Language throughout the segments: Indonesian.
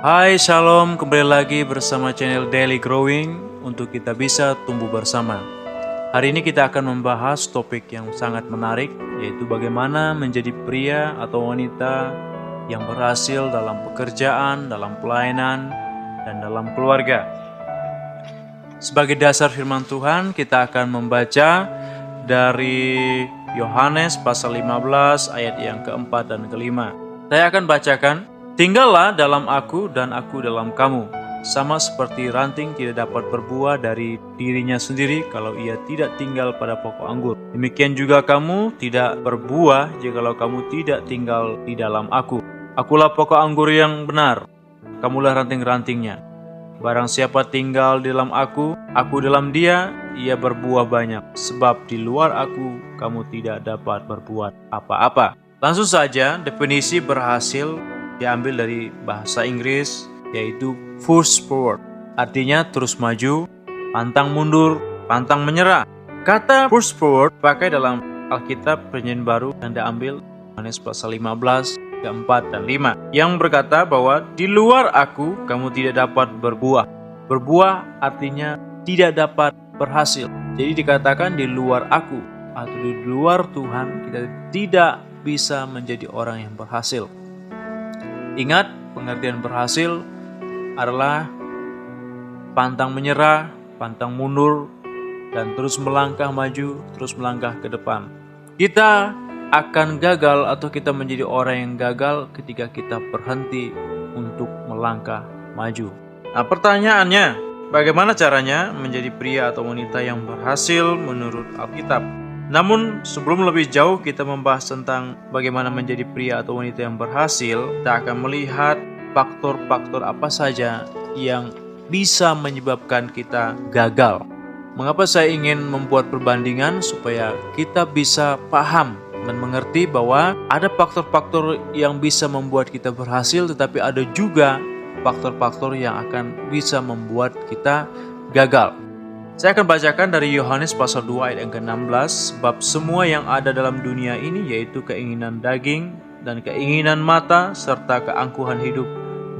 Hai Shalom, kembali lagi bersama channel Daily Growing untuk kita bisa tumbuh bersama. Hari ini kita akan membahas topik yang sangat menarik, yaitu bagaimana menjadi pria atau wanita yang berhasil dalam pekerjaan, dalam pelayanan, dan dalam keluarga. Sebagai dasar firman Tuhan, kita akan membaca dari Yohanes pasal 15 ayat yang keempat dan kelima. Saya akan bacakan. Tinggallah dalam aku dan aku dalam kamu, sama seperti ranting tidak dapat berbuah dari dirinya sendiri kalau ia tidak tinggal pada pokok anggur. Demikian juga kamu tidak berbuah jikalau kamu tidak tinggal di dalam aku. Akulah pokok anggur yang benar, kamulah ranting-rantingnya. Barang siapa tinggal di dalam aku dalam dia, ia berbuah banyak. Sebab di luar aku, kamu tidak dapat berbuat apa-apa. Langsung saja, definisi berhasil diambil dari bahasa Inggris, yaitu push forward. Artinya terus maju, pantang mundur, pantang menyerah. Kata push forward pakai dalam Alkitab Perjanjian Baru yang diambil Yohanes pasal 15, 4 dan 5, yang berkata bahwa di luar aku kamu tidak dapat berbuah. Berbuah artinya tidak dapat berhasil. Jadi dikatakan di luar aku atau di luar Tuhan kita tidak bisa menjadi orang yang berhasil. Ingat, pengertian berhasil adalah pantang menyerah, pantang mundur, dan terus melangkah maju, terus melangkah ke depan. Kita akan gagal atau kita menjadi orang yang gagal ketika kita berhenti untuk melangkah maju. Nah, pertanyaannya, bagaimana caranya menjadi pria atau wanita yang berhasil menurut Alkitab? Namun sebelum lebih jauh kita membahas tentang bagaimana menjadi pria atau wanita yang berhasil, kita akan melihat faktor-faktor apa saja yang bisa menyebabkan kita gagal. Mengapa saya ingin membuat perbandingan supaya kita bisa paham dan mengerti bahwa ada faktor-faktor yang bisa membuat kita berhasil, tetapi ada juga faktor-faktor yang akan bisa membuat kita gagal. Saya akan bacakan dari Yohanes pasal 2 ayat yang ke-16. Sebab semua yang ada dalam dunia ini, yaitu keinginan daging dan keinginan mata serta keangkuhan hidup,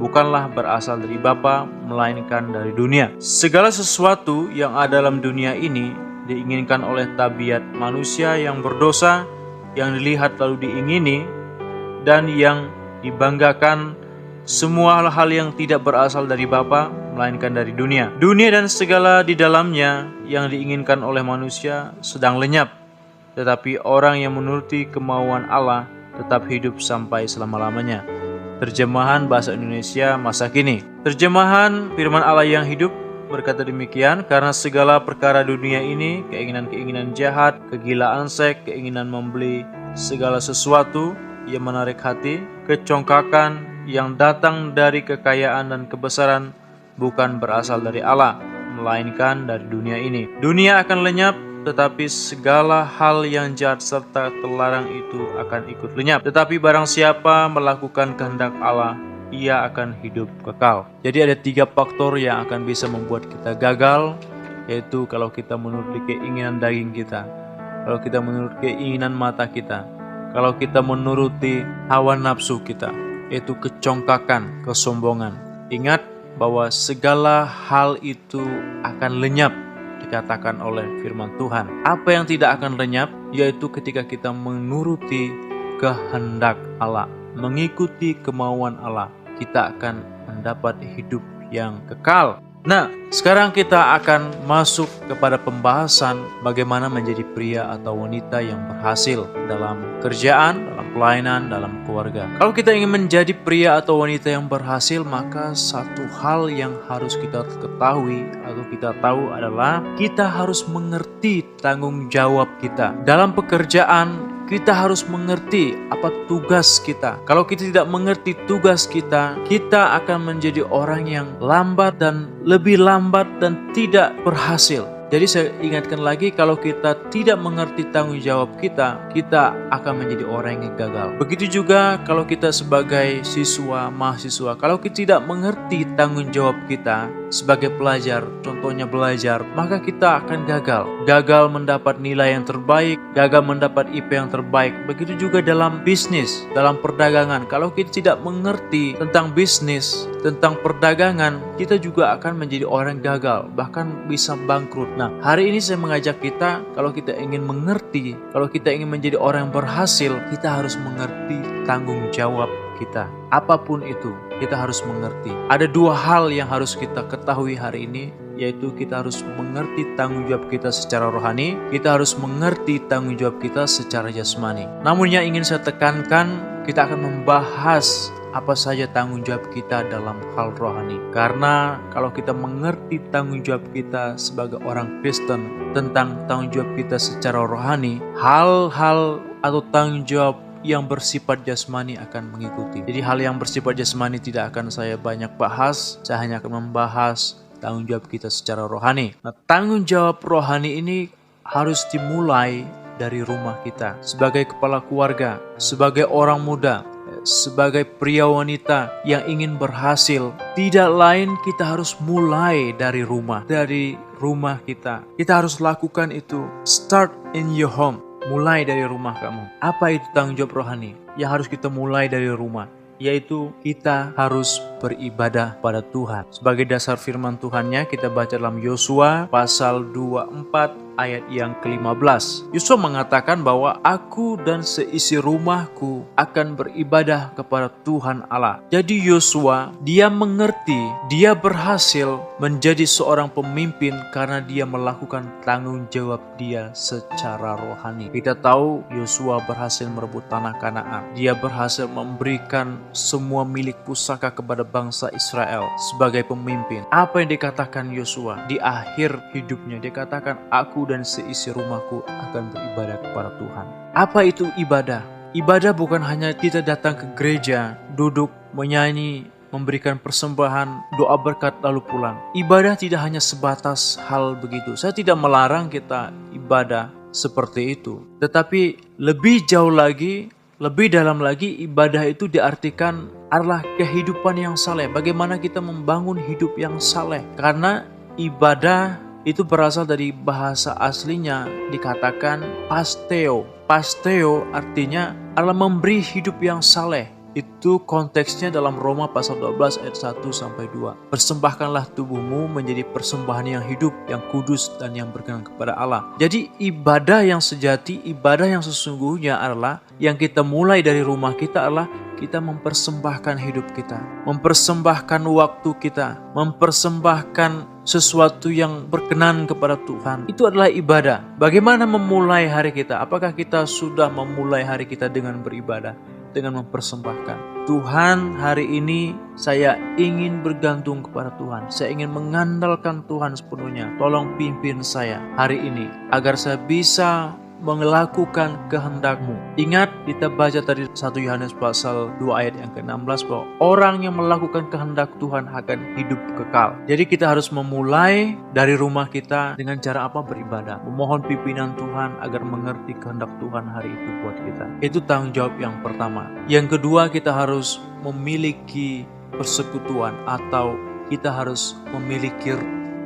bukanlah berasal dari Bapa, melainkan dari dunia. Segala sesuatu yang ada dalam dunia ini diinginkan oleh tabiat manusia yang berdosa, yang dilihat lalu diingini, dan yang dibanggakan. Semua hal-hal yang tidak berasal dari Bapa, melainkan dari dunia. Dunia dan segala di dalamnya yang diinginkan oleh manusia sedang lenyap, tetapi orang yang menuruti kemauan Allah tetap hidup sampai selama-lamanya. Terjemahan bahasa Indonesia masa kini. Terjemahan firman Allah yang hidup berkata demikian, karena segala perkara dunia ini, keinginan-keinginan jahat, kegilaan seks, keinginan membeli segala sesuatu yang menarik hati, kecongkakan yang datang dari kekayaan dan kebesaran, bukan berasal dari Allah, melainkan dari dunia ini. Dunia akan lenyap, tetapi segala hal yang jahat serta terlarang itu akan ikut lenyap. Tetapi barang siapa melakukan kehendak Allah, ia akan hidup kekal. Jadi ada 3 faktor yang akan bisa membuat kita gagal, yaitu kalau kita menuruti keinginan daging kita, kalau kita menuruti keinginan mata kita, kalau kita menuruti hawa nafsu kita, yaitu kecongkakan, kesombongan. Ingat bahwa segala hal itu akan lenyap, dikatakan oleh firman Tuhan. Apa yang tidak akan lenyap, yaitu ketika kita menuruti kehendak Allah, mengikuti kemauan Allah, kita akan mendapat hidup yang kekal. Nah, sekarang kita akan masuk kepada pembahasan bagaimana menjadi pria atau wanita yang berhasil dalam kerjaan, dalam pelayanan, dalam keluarga. Kalau kita ingin menjadi pria atau wanita yang berhasil, maka satu hal yang harus kita ketahui atau kita tahu adalah kita harus mengerti tanggung jawab kita. Dalam pekerjaan, kita harus mengerti apa tugas kita. Kalau kita tidak mengerti tugas kita, kita akan menjadi orang yang lambat dan lebih lambat dan tidak berhasil. Jadi saya ingatkan lagi, kalau kita tidak mengerti tanggung jawab kita, kita akan menjadi orang yang gagal. Begitu juga kalau kita sebagai siswa, mahasiswa, kalau kita tidak mengerti tanggung jawab kita, sebagai pelajar, contohnya belajar, maka kita akan gagal. Gagal mendapat nilai yang terbaik, gagal mendapat IP yang terbaik. Begitu juga dalam bisnis, dalam perdagangan. Kalau kita tidak mengerti tentang bisnis, tentang perdagangan, kita juga akan menjadi orang gagal, bahkan bisa bangkrut. Nah, hari ini saya mengajak kita, kalau kita ingin mengerti, kalau kita ingin menjadi orang yang berhasil, kita harus mengerti tanggung jawab kita. Apapun itu, kita harus mengerti. Ada dua hal yang harus kita ketahui hari ini, yaitu kita harus mengerti tanggung jawab kita secara rohani, kita harus mengerti tanggung jawab kita secara jasmani. Namun yang ingin saya tekankan, kita akan membahas apa saja tanggung jawab kita dalam hal rohani. Karena kalau kita mengerti tanggung jawab kita sebagai orang Kristen tentang tanggung jawab kita secara rohani, hal-hal atau tanggung jawab yang bersifat jasmani akan mengikuti. Jadi hal yang bersifat jasmani tidak akan saya banyak bahas, saya hanya akan membahas tanggung jawab kita secara rohani. Nah, tanggung jawab rohani ini harus dimulai dari rumah kita. Sebagai kepala keluarga, sebagai orang muda, sebagai pria wanita yang ingin berhasil, tidak lain kita harus mulai dari rumah. Dari rumah kita. Kita harus lakukan itu. Start in your home. Mulai dari rumah kamu. Apa itu tanggung jawab rohani? Yang harus kita mulai dari rumah, yaitu kita harus beribadah pada Tuhan. Sebagai dasar firman Tuhannya, kita baca dalam Yosua pasal 24 ayat yang ke-15. Yosua mengatakan bahwa aku dan seisi rumahku akan beribadah kepada Tuhan Allah. Jadi Yosua, dia mengerti, dia berhasil menjadi seorang pemimpin karena dia melakukan tanggung jawab dia secara rohani. Kita tahu Yosua berhasil merebut tanah Kanaan. Dia berhasil memberikan semua milik pusaka kepada bangsa Israel sebagai pemimpin. Apa yang dikatakan Yosua di akhir hidupnya? Dia katakan, aku dan seisi rumahku akan beribadah kepada Tuhan. Apa itu ibadah? Ibadah bukan hanya kita datang ke gereja, duduk, menyanyi, memberikan persembahan, doa berkat lalu pulang. Ibadah tidak hanya sebatas hal begitu. Saya tidak melarang kita ibadah seperti itu. Tetapi lebih jauh lagi, lebih dalam lagi, ibadah itu diartikan adalah kehidupan yang saleh. Bagaimana kita membangun hidup yang saleh. Karena ibadah itu berasal dari bahasa aslinya dikatakan pasteo. Pasteo artinya adalah memberi hidup yang saleh. Itu konteksnya dalam Roma pasal 12 ayat 1-2. Persembahkanlah tubuhmu menjadi persembahan yang hidup, yang kudus dan yang berkenan kepada Allah. Jadi ibadah yang sejati, ibadah yang sesungguhnya adalah yang kita mulai dari rumah kita adalah kita mempersembahkan hidup kita, mempersembahkan waktu kita, mempersembahkan sesuatu yang berkenan kepada Tuhan. Itu adalah ibadah. Bagaimana memulai hari kita? Apakah kita sudah memulai hari kita dengan beribadah? Dengan mempersembahkan. Tuhan, hari ini saya ingin bergantung kepada Tuhan. Saya ingin mengandalkan Tuhan sepenuhnya. Tolong pimpin saya hari ini agar saya bisa melakukan kehendak-Mu. Ingat, kita baca tadi 1 Yohanes pasal 2 ayat yang ke-16 bahwa orang yang melakukan kehendak Tuhan akan hidup kekal. Jadi kita harus memulai dari rumah kita dengan cara apa? Beribadah. Memohon pimpinan Tuhan agar mengerti kehendak Tuhan hari itu buat kita. Itu tanggung jawab yang pertama. Yang kedua, kita harus memiliki persekutuan atau kita harus memiliki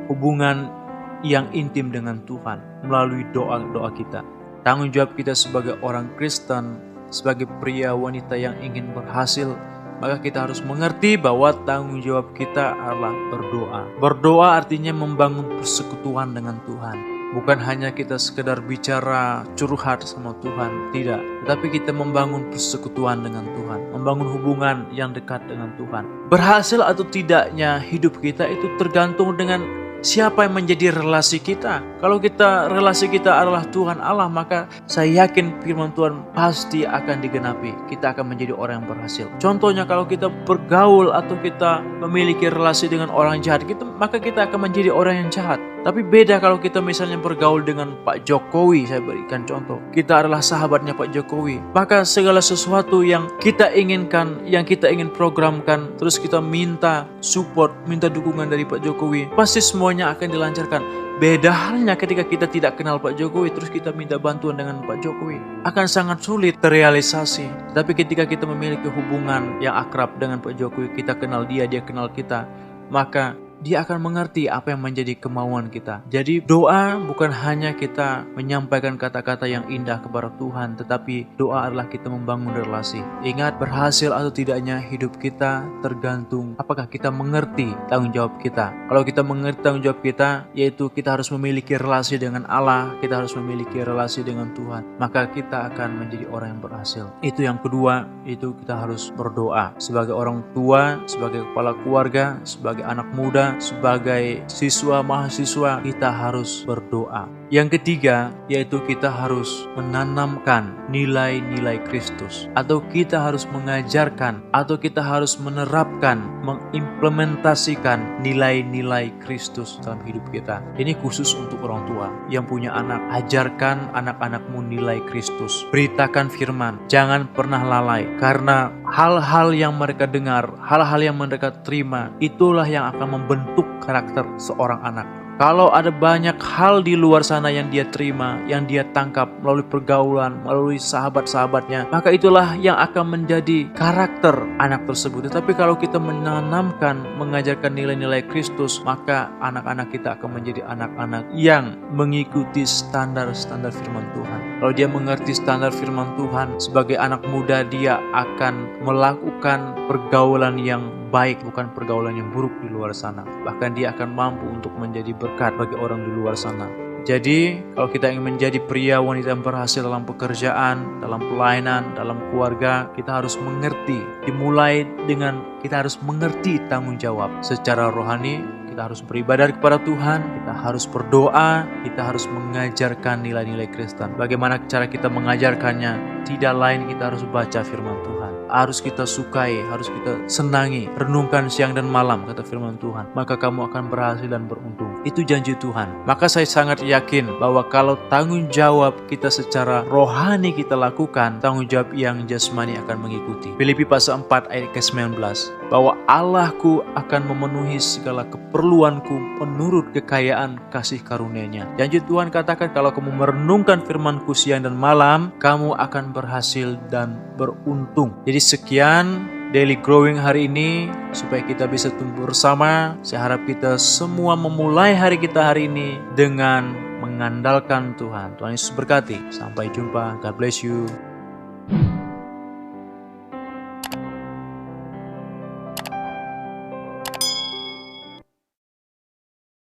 hubungan yang intim dengan Tuhan melalui doa-doa kita. Tanggung jawab kita sebagai orang Kristen, sebagai pria wanita yang ingin berhasil, maka kita harus mengerti bahwa tanggung jawab kita adalah berdoa. Berdoa artinya membangun persekutuan dengan Tuhan. Bukan hanya kita sekedar bicara curhat sama Tuhan, tidak. Tetapi kita membangun persekutuan dengan Tuhan, membangun hubungan yang dekat dengan Tuhan. Berhasil atau tidaknya hidup kita itu tergantung dengan siapa yang menjadi relasi kita. Kalau relasi kita adalah Tuhan Allah, maka saya yakin firman Tuhan pasti akan digenapi. Kita akan menjadi orang yang berhasil. Contohnya kalau kita bergaul atau kita memiliki relasi dengan orang jahat, maka kita akan menjadi orang yang jahat. Tapi beda kalau kita misalnya bergaul dengan Pak Jokowi, saya berikan contoh. Kita adalah sahabatnya Pak Jokowi. Maka segala sesuatu yang kita inginkan, yang kita ingin programkan, terus kita minta support, minta dukungan dari Pak Jokowi, pasti semuanya akan dilancarkan. Beda halnya ketika kita tidak kenal Pak Jokowi, terus kita minta bantuan dengan Pak Jokowi. Akan sangat sulit terrealisasi. Tapi ketika kita memiliki hubungan yang akrab dengan Pak Jokowi, kita kenal dia, dia kenal kita, maka dia akan mengerti apa yang menjadi kemauan kita. Jadi doa bukan hanya kita menyampaikan kata-kata yang indah kepada Tuhan, tetapi doa adalah kita membangun relasi. Ingat, berhasil atau tidaknya hidup kita tergantung apakah kita mengerti tanggung jawab kita. Kalau kita mengerti tanggung jawab kita, yaitu kita harus memiliki relasi dengan Allah, kita harus memiliki relasi dengan Tuhan, maka kita akan menjadi orang yang berhasil. Itu yang kedua, itu kita harus berdoa. Sebagai orang tua, sebagai kepala keluarga, sebagai anak muda, sebagai siswa, mahasiswa, kita harus berdoa. Yang ketiga, yaitu kita harus menanamkan nilai-nilai Kristus, atau kita harus mengajarkan, atau kita harus menerapkan, mengimplementasikan nilai-nilai Kristus dalam hidup kita. Ini khusus untuk orang tua yang punya anak. Ajarkan anak-anakmu nilai Kristus. Beritakan firman. Jangan pernah lalai, karena hal-hal yang mereka dengar, hal-hal yang mereka terima, itulah yang akan membentuk karakter seorang anak. Kalau ada banyak hal di luar sana yang dia terima, yang dia tangkap melalui pergaulan, melalui sahabat-sahabatnya, maka itulah yang akan menjadi karakter anak tersebut. Tetapi kalau kita menanamkan, mengajarkan nilai-nilai Kristus, maka anak-anak kita akan menjadi anak-anak yang mengikuti standar-standar firman Tuhan. Kalau dia mengerti standar firman Tuhan, sebagai anak muda dia akan melakukan pergaulan yang baik, bukan pergaulan yang buruk di luar sana. Bahkan dia akan mampu untuk menjadi berkat bagi orang di luar sana. Jadi, kalau kita ingin menjadi pria wanita yang berhasil dalam pekerjaan, dalam pelayanan, dalam keluarga, kita harus mengerti. Dimulai dengan kita harus mengerti tanggung jawab secara rohani. Kita harus beribadah kepada Tuhan, kita harus berdoa, kita harus mengajarkan nilai-nilai Kristen. Bagaimana cara kita mengajarkannya? Tidak lain kita harus baca firman Tuhan. Harus kita sukai, harus kita senangi, renungkan siang dan malam, kata firman Tuhan. Maka kamu akan berhasil dan beruntung. Itu janji Tuhan. Maka saya sangat yakin bahwa kalau tanggung jawab kita secara rohani kita lakukan, tanggung jawab yang jasmani akan mengikuti. Filipi pasal 4 ayat ke-19. Bahwa Allahku akan memenuhi segala keperluanku menurut kekayaan kasih karunia-Nya. Janji Tuhan katakan, kalau kamu merenungkan firman-Ku siang dan malam, kamu akan berhasil dan beruntung. Jadi sekian Daily Growing hari ini, supaya kita bisa tumbuh bersama. Saya harap kita semua memulai hari kita hari ini dengan mengandalkan Tuhan. Tuhan Yesus berkati. Sampai jumpa. God bless you.